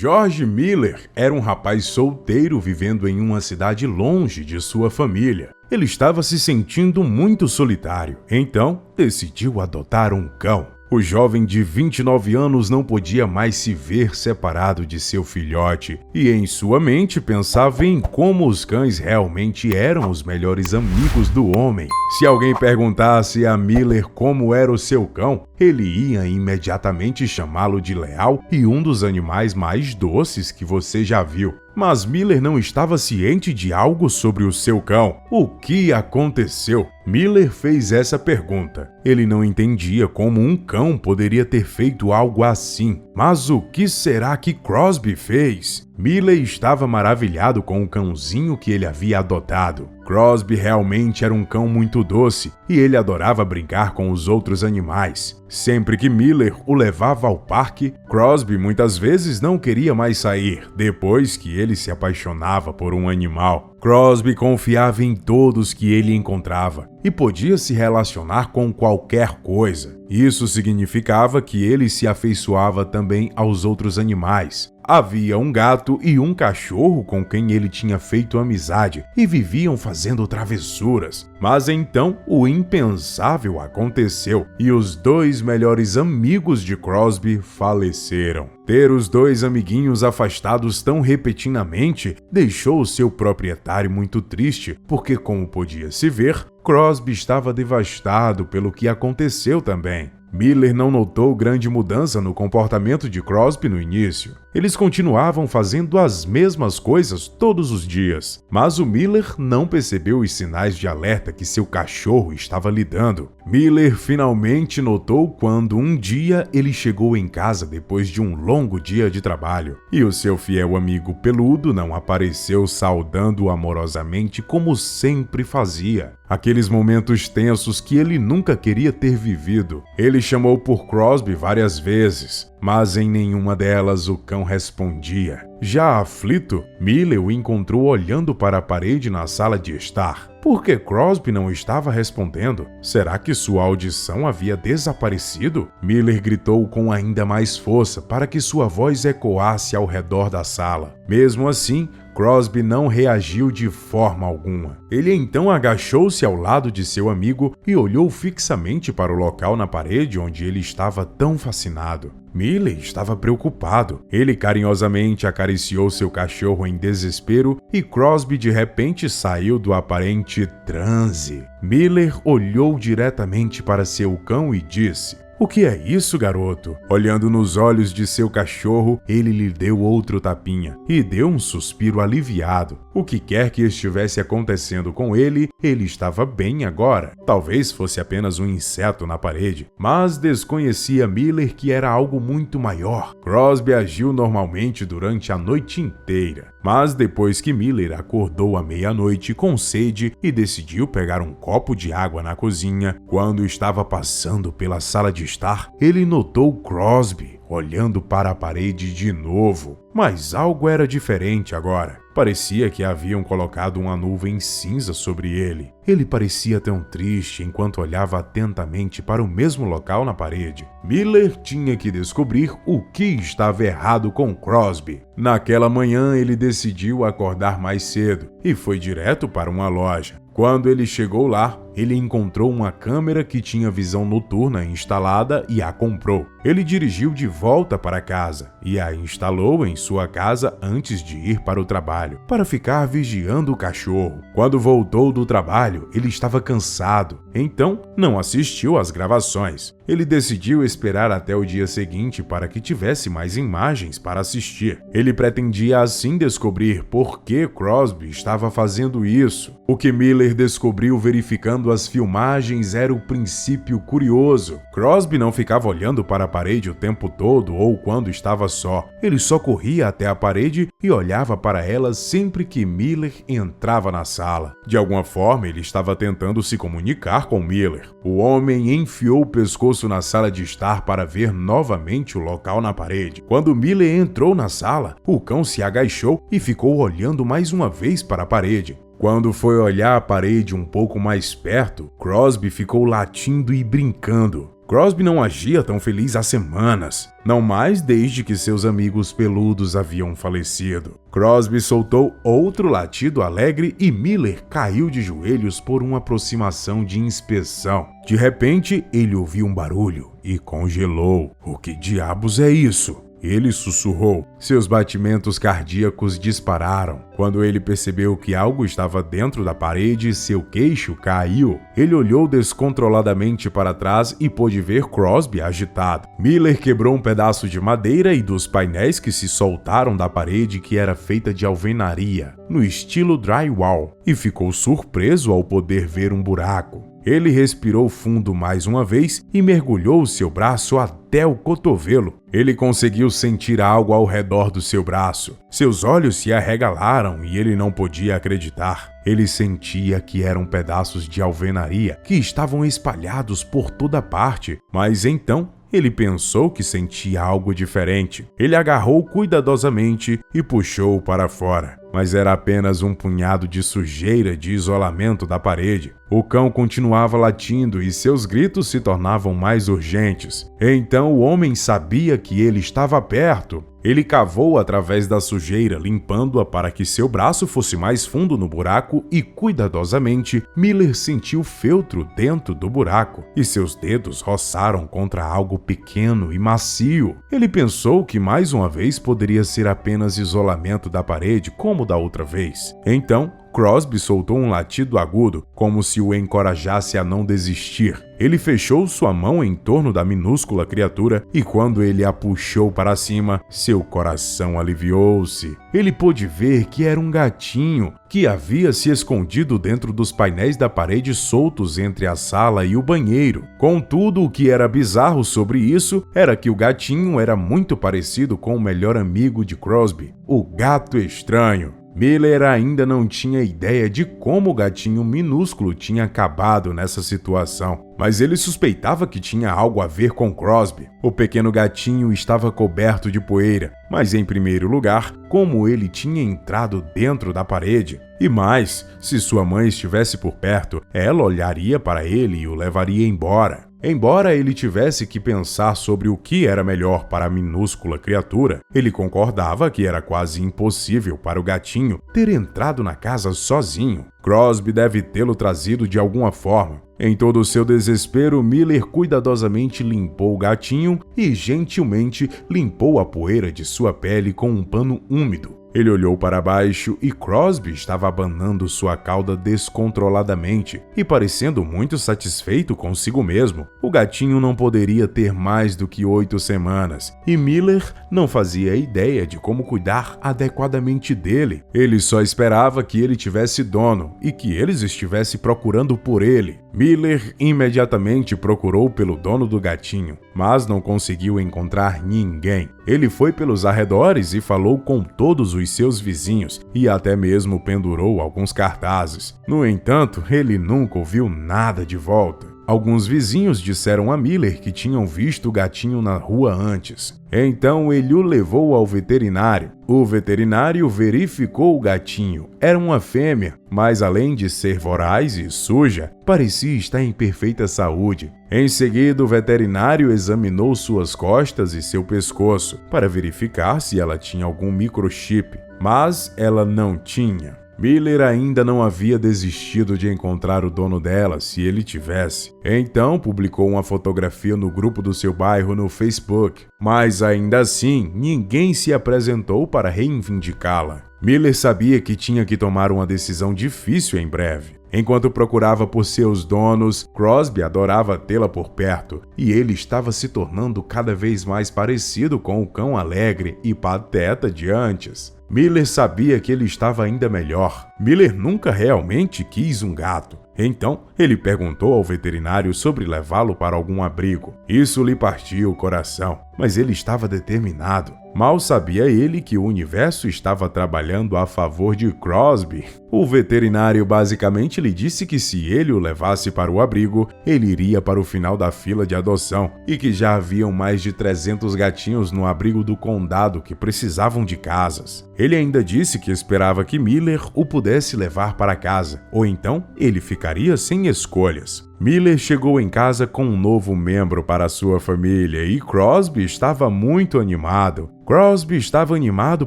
George Miller era um rapaz solteiro vivendo em uma cidade longe de sua família. Ele estava se sentindo muito solitário, então decidiu adotar um cão. O jovem de 29 anos não podia mais se ver separado de seu filhote e em sua mente pensava em como os cães realmente eram os melhores amigos do homem. Se alguém perguntasse a Miller como era o seu cão, ele ia imediatamente chamá-lo de leal e um dos animais mais doces que você já viu. Mas Miller não estava ciente de algo sobre o seu cão. O que aconteceu? Miller fez essa pergunta. Ele não entendia como um cão poderia ter feito algo assim. Mas o que será que Crosby fez? Miller estava maravilhado com o cãozinho que ele havia adotado. Crosby realmente era um cão muito doce e ele adorava brincar com os outros animais. Sempre que Miller o levava ao parque, Crosby muitas vezes não queria mais sair, depois que ele se apaixonava por um animal. Crosby confiava em todos que ele encontrava e podia se relacionar com qualquer coisa. Isso significava que ele se afeiçoava também aos outros animais. Havia um gato e um cachorro com quem ele tinha feito amizade e viviam fazendo travessuras. Mas então o impensável aconteceu e os dois melhores amigos de Crosby faleceram. Ter os dois amiguinhos afastados tão repentinamente deixou o seu proprietário muito triste, porque, como podia se ver, Crosby estava devastado pelo que aconteceu também. Miller não notou grande mudança no comportamento de Crosby no início. Eles continuavam fazendo as mesmas coisas todos os dias, mas o Miller não percebeu os sinais de alerta que seu cachorro estava lhe dando. Miller finalmente notou quando um dia ele chegou em casa depois de um longo dia de trabalho e o seu fiel amigo peludo não apareceu saudando-o amorosamente como sempre fazia. Aqueles momentos tensos que ele nunca queria ter vivido. Ele chamou por Crosby várias vezes, mas em nenhuma delas o cão respondia. Já aflito, Miller o encontrou olhando para a parede na sala de estar. Por que Crosby não estava respondendo? Será que sua audição havia desaparecido? Miller gritou com ainda mais força para que sua voz ecoasse ao redor da sala. Mesmo assim, Crosby não reagiu de forma alguma. Ele então agachou-se ao lado de seu amigo e olhou fixamente para o local na parede onde ele estava tão fascinado. Miller estava preocupado. Ele carinhosamente acariciou seu cachorro em desespero e Crosby de repente saiu do aparente transe. Miller olhou diretamente para seu cão e disse: "O que é isso, garoto?" Olhando nos olhos de seu cachorro, ele lhe deu outro tapinha e deu um suspiro aliviado. O que quer que estivesse acontecendo com ele, ele estava bem agora. Talvez fosse apenas um inseto na parede, mas desconhecia Miller que era algo muito maior. Crosby agiu normalmente durante a noite inteira, mas depois que Miller acordou à meia-noite com sede e decidiu pegar um copo de água na cozinha, quando estava passando pela sala de estar, ele notou Crosby olhando para a parede de novo. Mas algo era diferente agora. Parecia que haviam colocado uma nuvem cinza sobre ele. Ele parecia tão triste enquanto olhava atentamente para o mesmo local na parede. Miller tinha que descobrir o que estava errado com Crosby. Naquela manhã, ele decidiu acordar mais cedo e foi direto para uma loja. Quando ele chegou lá, ele encontrou uma câmera que tinha visão noturna instalada e a comprou. Ele dirigiu de volta para casa e a instalou em sua casa antes de ir para o trabalho, para ficar vigiando o cachorro. Quando voltou do trabalho, ele estava cansado, então não assistiu às gravações. Ele decidiu esperar até o dia seguinte para que tivesse mais imagens para assistir. Ele pretendia assim descobrir por que Crosby estava fazendo isso. O que Miller descobriu verificando as filmagens era o princípio curioso. Crosby não ficava olhando para a parede o tempo todo ou quando estava só. Ele só corria até a parede e olhava para ela sempre que Miller entrava na sala. De alguma forma, ele estava tentando se comunicar com Miller. O homem enfiou o pescoço na sala de estar para ver novamente o local na parede. Quando Miller entrou na sala, o cão se agachou e ficou olhando mais uma vez para a parede. Quando foi olhar a parede um pouco mais perto, Crosby ficou latindo e brincando. Crosby não agia tão feliz há semanas, não mais desde que seus amigos peludos haviam falecido. Crosby soltou outro latido alegre e Miller caiu de joelhos por uma aproximação de inspeção. De repente, ele ouviu um barulho e congelou. O que diabos é isso? Ele sussurrou. Seus batimentos cardíacos dispararam. Quando ele percebeu que algo estava dentro da parede, seu queixo caiu. Ele olhou descontroladamente para trás e pôde ver Crosby agitado. Miller quebrou um pedaço de madeira e dos painéis que se soltaram da parede, que era feita de alvenaria, no estilo drywall, e ficou surpreso ao poder ver um buraco. Ele respirou fundo mais uma vez e mergulhou seu braço até o cotovelo. Ele conseguiu sentir algo ao redor do seu braço. Seus olhos se arregalaram e ele não podia acreditar. Ele sentia que eram pedaços de alvenaria que estavam espalhados por toda parte, mas então ele pensou que sentia algo diferente. Ele agarrou cuidadosamente e puxou para fora, mas era apenas um punhado de sujeira de isolamento da parede. O cão continuava latindo e seus gritos se tornavam mais urgentes. Então o homem sabia que ele estava perto. Ele cavou através da sujeira, limpando-a para que seu braço fosse mais fundo no buraco e, cuidadosamente, Miller sentiu feltro dentro do buraco e seus dedos roçaram contra algo pequeno e macio. Ele pensou que mais uma vez poderia ser apenas isolamento da parede, como da outra vez. Então, Crosby soltou um latido agudo, como se o encorajasse a não desistir. Ele fechou sua mão em torno da minúscula criatura e quando ele a puxou para cima, seu coração aliviou-se. Ele pôde ver que era um gatinho que havia se escondido dentro dos painéis da parede soltos entre a sala e o banheiro. Contudo, o que era bizarro sobre isso era que o gatinho era muito parecido com o melhor amigo de Crosby, o gato estranho. Miller ainda não tinha ideia de como o gatinho minúsculo tinha acabado nessa situação, mas ele suspeitava que tinha algo a ver com Crosby. O pequeno gatinho estava coberto de poeira, mas em primeiro lugar, como ele tinha entrado dentro da parede. E mais, se sua mãe estivesse por perto, ela olharia para ele e o levaria embora. Embora ele tivesse que pensar sobre o que era melhor para a minúscula criatura, ele concordava que era quase impossível para o gatinho ter entrado na casa sozinho. Crosby deve tê-lo trazido de alguma forma. Em todo o seu desespero, Miller cuidadosamente limpou o gatinho e gentilmente limpou a poeira de sua pele com um pano úmido. Ele olhou para baixo e Crosby estava abanando sua cauda descontroladamente e parecendo muito satisfeito consigo mesmo. O gatinho não poderia ter mais do que 8 semanas e Miller não fazia ideia de como cuidar adequadamente dele. Ele só esperava que ele tivesse dono e que eles estivessem procurando por ele. Miller imediatamente procurou pelo dono do gatinho, mas não conseguiu encontrar ninguém. Ele foi pelos arredores e falou com todos os seus vizinhos e até mesmo pendurou alguns cartazes. No entanto, ele nunca ouviu nada de volta. Alguns vizinhos disseram a Miller que tinham visto o gatinho na rua antes. Então ele o levou ao veterinário. O veterinário verificou o gatinho. Era uma fêmea, mas além de ser voraz e suja, parecia estar em perfeita saúde. Em seguida, o veterinário examinou suas costas e seu pescoço para verificar se ela tinha algum microchip, mas ela não tinha. Miller ainda não havia desistido de encontrar o dono dela, se ele tivesse. Então, publicou uma fotografia no grupo do seu bairro no Facebook, mas ainda assim, ninguém se apresentou para reivindicá-la. Miller sabia que tinha que tomar uma decisão difícil em breve. Enquanto procurava por seus donos, Crosby adorava tê-la por perto, e ele estava se tornando cada vez mais parecido com o cão alegre e pateta de antes. Miller sabia que ele estava ainda melhor. Miller nunca realmente quis um gato. Então, ele perguntou ao veterinário sobre levá-lo para algum abrigo. Isso lhe partiu o coração, mas ele estava determinado. Mal sabia ele que o universo estava trabalhando a favor de Crosby. O veterinário basicamente lhe disse que se ele o levasse para o abrigo, ele iria para o final da fila de adoção e que já haviam mais de 300 gatinhos no abrigo do condado que precisavam de casas. Ele ainda disse que esperava que Miller o pudesse levar para casa, ou então ele ficaria sem escolhas. Miller chegou em casa com um novo membro para sua família e Crosby estava muito animado. Crosby estava animado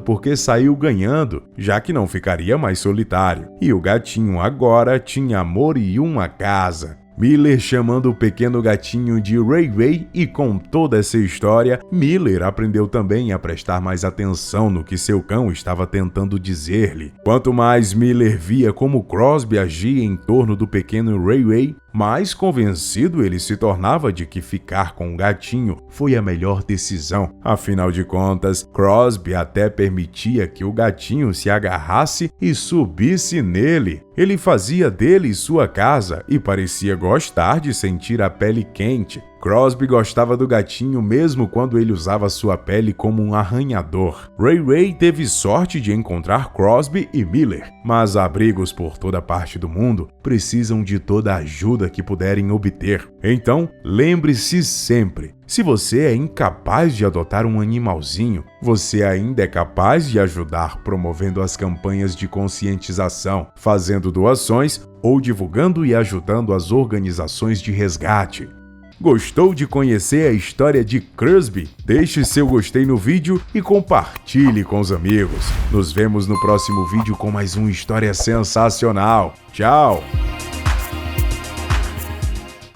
porque saiu ganhando, já que não ficaria mais solitário. E o gatinho agora tinha amor e uma casa. Miller chamando o pequeno gatinho de Ray Ray, e com toda essa história, Miller aprendeu também a prestar mais atenção no que seu cão estava tentando dizer-lhe. Quanto mais Miller via como Crosby agia em torno do pequeno Ray Ray, mais convencido ele se tornava de que ficar com o gatinho foi a melhor decisão. Afinal de contas, Crosby até permitia que o gatinho se agarrasse e subisse nele. Ele fazia dele sua casa e parecia gostar de sentir a pele quente. Crosby gostava do gatinho mesmo quando ele usava sua pele como um arranhador. Ray Ray teve sorte de encontrar Crosby e Miller, mas abrigos por toda parte do mundo precisam de toda a ajuda que puderem obter. Então, lembre-se sempre, se você é incapaz de adotar um animalzinho, você ainda é capaz de ajudar promovendo as campanhas de conscientização, fazendo doações ou divulgando e ajudando as organizações de resgate. Gostou de conhecer a história de Crosby? Deixe seu gostei no vídeo e compartilhe com os amigos. Nos vemos no próximo vídeo com mais uma história sensacional. Tchau!